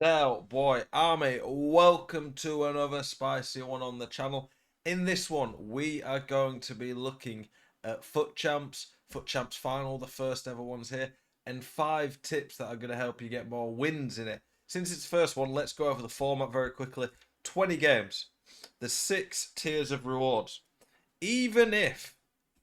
Now, boy, Army, welcome to another spicy one on the channel. In this one, we are going to be looking at FUT Champs final, the first ever ones here, and 5 tips that are going to help you get more wins in it. Since it's the first one, let's go over the format very quickly. 20 games. There's 6 tiers of rewards. Even if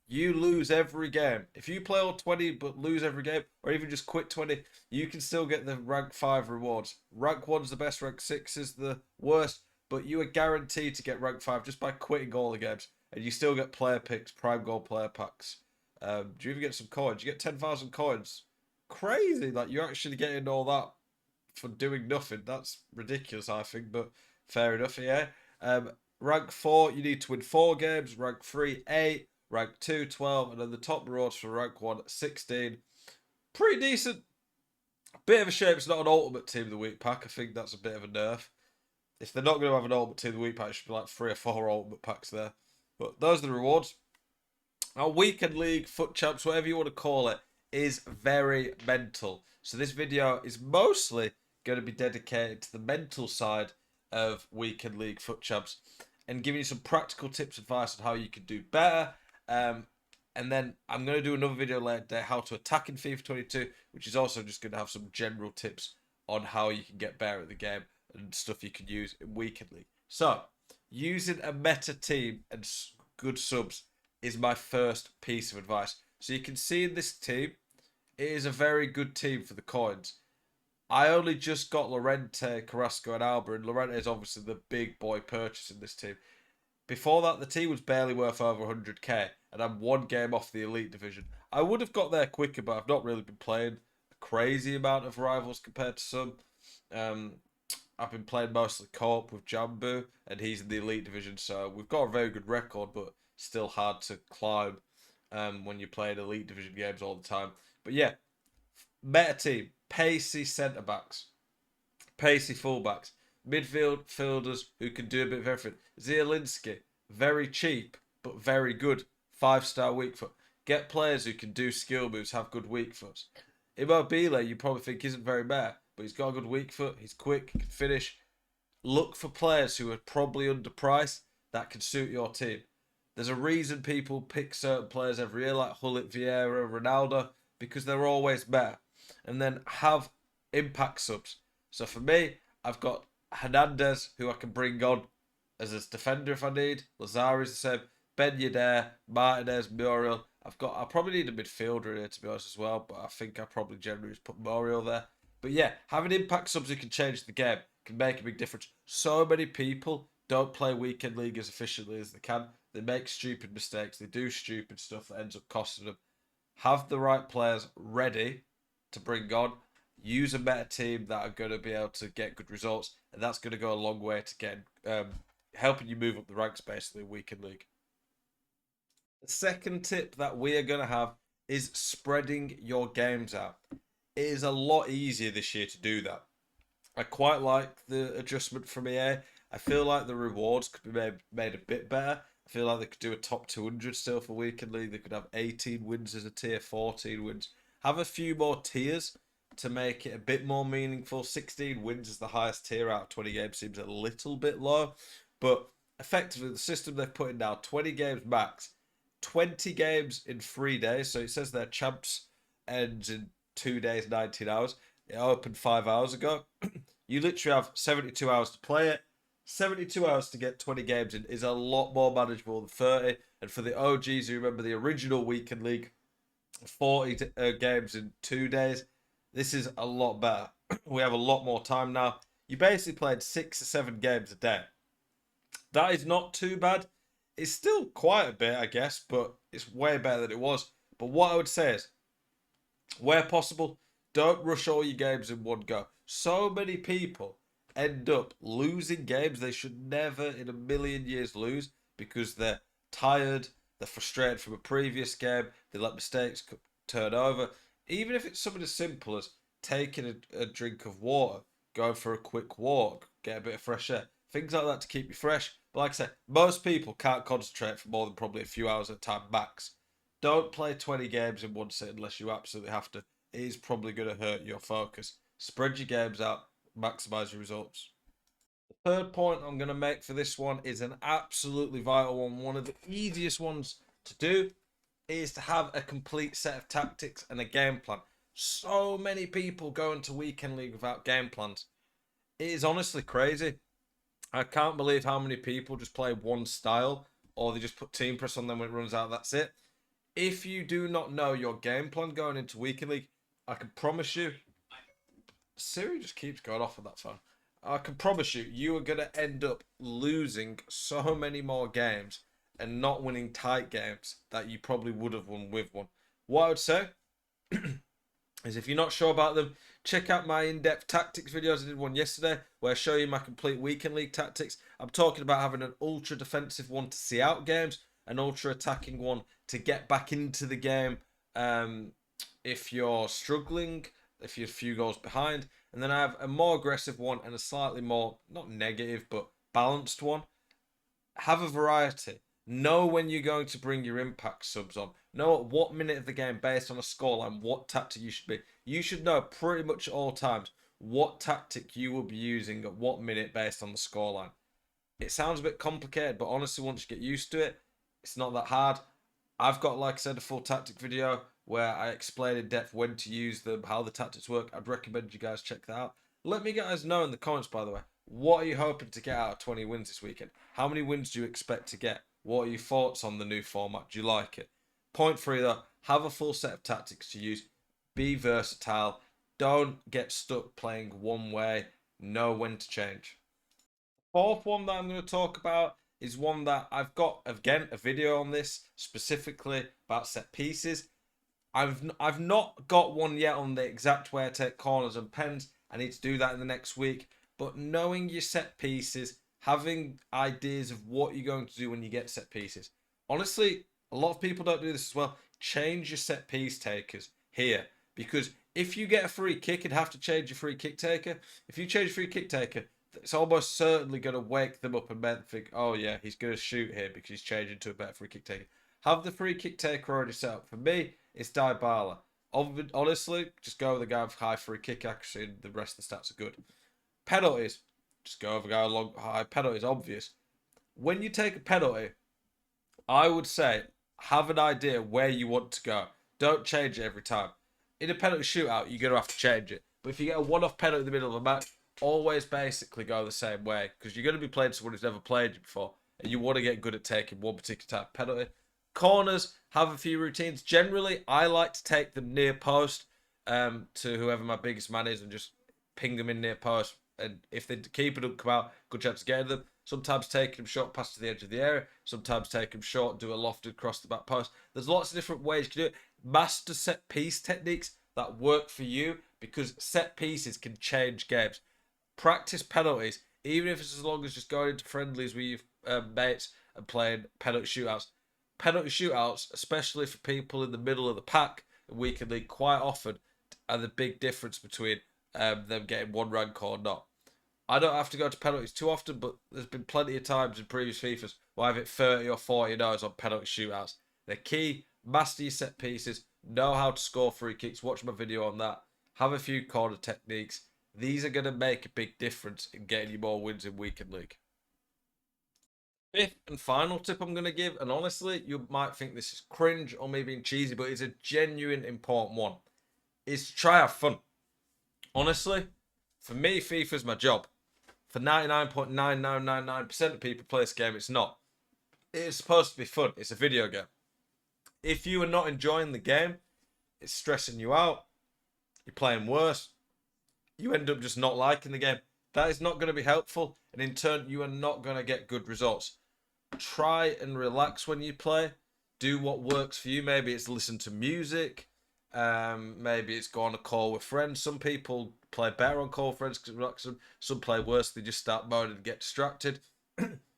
you lose every game. If you play all 20 but lose every game, or even just quit 20, you can still get the rank 5 rewards. Rank 1's the best, rank 6 is the worst, but you are guaranteed to get rank 5 just by quitting all the games. And you still get player picks, prime gold player packs. Do you even get some coins? You get 10,000 coins. Crazy, like you're actually getting all that for doing nothing. That's ridiculous, I think, but fair enough, yeah. Rank 4, you need to win 4 games. Rank 3, 8. Rank 2, 12. And then the top rewards for rank 1, 16. Pretty decent. Bit of a shame it's not an ultimate team of the week pack. I think that's a bit of a nerf. If they're not going to have an ultimate team of the week pack, it should be like 3 or 4 ultimate packs there. But those are the rewards. Our weekend league, FUT Champs, whatever you want to call it, is very mental. So this video is mostly going to be dedicated to the mental side of weekend league FUT Champs and giving you some practical tips, advice on how you can do better. And then I'm going to do another video later today, how to attack in FIFA 22, which is also just going to have some general tips on how you can get better at the game and stuff you can use in weekend league. So, using a meta team and good subs is my first piece of advice. So you can see in this team, it is a very good team for the coins. I only just got Llorente, Carrasco, and Alba, and Llorente is obviously the big boy purchase in this team. Before that, the team was barely worth over 100k, and I'm 1 game off the elite division. I would have got there quicker, but I've not really been playing a crazy amount of rivals compared to some. Um, I've been playing mostly co-op with Jambu, and he's in the elite division, so we've got a very good record, but still hard to climb when you're playing elite division games all the time. But yeah, meta team, pacey centre backs, pacey fullbacks, midfield fielders who can do a bit of everything. Zielinski, very cheap but very good, 5-star weak foot. Get players who can do skill moves, have good weak foots. Immobile, you probably think isn't very bad, but he's got a good weak foot. He's quick, can finish. Look for players who are probably underpriced that can suit your team. There's a reason people pick certain players every year, like Hullet, Vieira, Ronaldo, because they're always better. And then have impact subs. So for me, I've got Hernandez, who I can bring on as a defender if I need. Lazari's the same. Ben Yedder, Martinez, Muriel. I probably need a midfielder here to be honest as well, but I think I probably generally just put Muriel there. But yeah, having impact subs who can change the game can make a big difference. So many people don't play weekend league as efficiently as they can. They make stupid mistakes. They do stupid stuff that ends up costing them. Have the right players ready to bring on. Use a meta team that are going to be able to get good results, and that's going to go a long way to getting helping you move up the ranks basically in weekend league. The second tip that we are going to have is spreading your games out. It is a lot easier this year to do that. I quite like the adjustment from EA. I feel like the rewards could be made a bit better. I feel like they could do a top 200 still for weekend league. They could have 18 wins as a tier, 14 wins. Have a few more tiers to make it a bit more meaningful. 16 wins is the highest tier out of 20 games. Seems a little bit low. But effectively, the system they've put in now, 20 games max, 20 games in 3 days. So it says their champs ends in 2 days, 19 hours. It opened 5 hours ago. You literally have 72 hours to play it. 72 hours to get 20 games in is a lot more manageable than 30. And for the OGs who remember the original weekend league, 40 games in 2 days, this is a lot better. We have a lot more time now. You basically played 6 or 7 games a day. That is not too bad. It's still quite a bit, I guess, but it's way better than it was. But what I would say is, where possible, don't rush all your games in one go. So many people end up losing games they should never in a million years lose because they're tired, they're frustrated from a previous game, they let mistakes turn over. Even if it's something as simple as taking a drink of water, going for a quick walk, get a bit of fresh air, things like that to keep you fresh. But like I said, most people can't concentrate for more than probably a few hours at a time max. Don't play 20 games in 1 sit unless you absolutely have to. It is probably going to hurt your focus. Spread your games out. maximize your results. The third point I'm going to make for this one is an absolutely vital one. One of the easiest ones to do is to have a complete set of tactics and a game plan. So many people go into weekend league without game plans. It is honestly crazy. I can't believe how many people just play one style or they just put team press on them when it runs out. That's it. If you do not know your game plan going into weekend league, I can promise you, Siri just keeps going off with that phone. I can promise you, you are going to end up losing so many more games and not winning tight games that you probably would have won with one. What I would say is if you're not sure about them, check out my in-depth tactics videos. I did one yesterday where I show you my complete weekend league tactics. I'm talking about having an ultra defensive one to see out games, an ultra attacking one to get back into the game if you're struggling, if you're a few goals behind. And then I have a more aggressive one and a slightly more, not negative, but balanced one. Have a variety. Know when you're going to bring your impact subs on. Know at what minute of the game, based on a scoreline, what tactic you should be. You should know pretty much at all times what tactic you will be using at what minute based on the scoreline. It sounds a bit complicated, but honestly, once you get used to it, it's not that hard. I've got, like I said, a full tactic video where I explain in depth when to use them, how the tactics work. I'd recommend you guys check that out. Let me guys know in the comments, by the way, what are you hoping to get out of 20 wins this weekend? How many wins do you expect to get? What are your thoughts on the new format? Do you like it? Point 3 though, have a full set of tactics to use. Be versatile. Don't get stuck playing one way. Know when to change. Fourth one that I'm going to talk about is one that I've got, again, a video on this specifically about set pieces. I've not got one yet on the exact way I take corners and pens. I need to do that in the next week. But knowing your set pieces, having ideas of what you're going to do when you get set pieces. Honestly, a lot of people don't do this as well. Change your set piece takers here. Because if you get a free kick, you'd have to change your free kick taker. If you change free kick taker, it's almost certainly going to wake them up and make them think, oh yeah, he's going to shoot here because he's changing to a better free kick taker. Have the free kick taker already set up. For me, it's Dybala. Honestly, just go with the guy with high free kick accuracy and the rest of the stats are good. Penalties, just go with a guy along high penalties, obvious. When you take a penalty, I would say have an idea where you want to go. Don't change it every time. In a penalty shootout, you're going to have to change it. But if you get a one-off penalty in the middle of a match, always basically go the same way because you're going to be playing someone who's never played you before and you want to get good at taking one particular type of penalty. Corners, have a few routines. Generally, I like to take them near post to whoever my biggest man is and just ping them in near post. And if the keeper don't come out, good chance of getting them. Sometimes taking them short past to the edge of the area. Sometimes take them short, do a lofted cross the back post. There's lots of different ways you can do it. Master set piece techniques that work for you because set pieces can change games. Practice penalties, even if it's as long as just going into friendlies with your mates and playing penalty shootouts. Penalty shootouts, especially for people in the middle of the pack in weekend league, quite often are the big difference between them getting one rank or not. I don't have to go to penalties too often, but there's been plenty of times in previous FIFAs where I've hit 30 or 40 no's on penalty shootouts. They're key. Master your set pieces. Know how to score free kicks. Watch my video on that. Have a few corner techniques. These are going to make a big difference in getting you more wins in weekend league. Fifth and final tip I'm going to give, and honestly, you might think this is cringe or maybe cheesy, but it's a genuine important one, is to try have fun. Honestly, for me, FIFA's my job. For 99.9999% of people play this game, it's not. It's supposed to be fun. It's a video game. If you are not enjoying the game, it's stressing you out, you're playing worse, you end up just not liking the game. That is not going to be helpful, and in turn, you are not going to get good results. Try and relax when you play. Do what works for you. Maybe it's listen to music. Maybe it's go on a call with friends. Some people play better on call with friends because it relaxes them. Some play worse. They just start moaning and get distracted.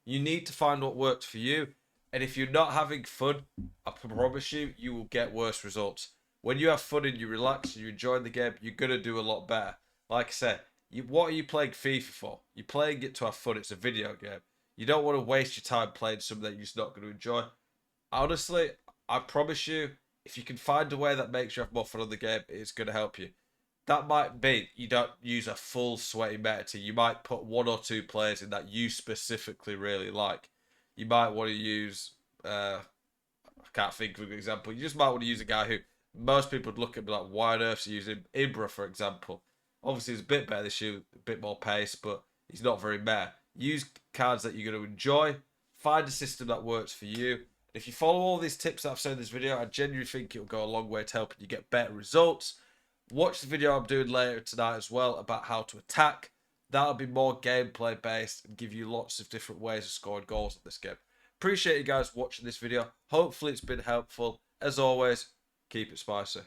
You need to find what works for you. And if you're not having fun, I promise you, you will get worse results. When you have fun and you relax and you enjoy the game, you're going to do a lot better. Like I said, what are you playing FIFA for? You're playing it to have fun. It's a video game. You don't want to waste your time playing something that you're just not going to enjoy. Honestly, I promise you, if you can find a way that makes you have more fun on the game, it's going to help you. that might be you don't use a full sweaty meta team. You might put one or two players in that you specifically really like. You might want to use I can't think of an example. You just might want to use a guy who most people would look at and be like, why on earth are you using Ibra, for example? Obviously, he's a bit better this year, a bit more pace, but he's not very meta. Use cards that you're going to enjoy. Find a system that works for you. If you follow all these tips that I've said in this video, I genuinely think it'll go a long way to helping you get better results. Watch the video I'm doing later tonight as well about how to attack. That'll be more gameplay based and give you lots of different ways of scoring goals in this game. Appreciate you guys watching this video. Hopefully it's been helpful. As always, keep it spicy.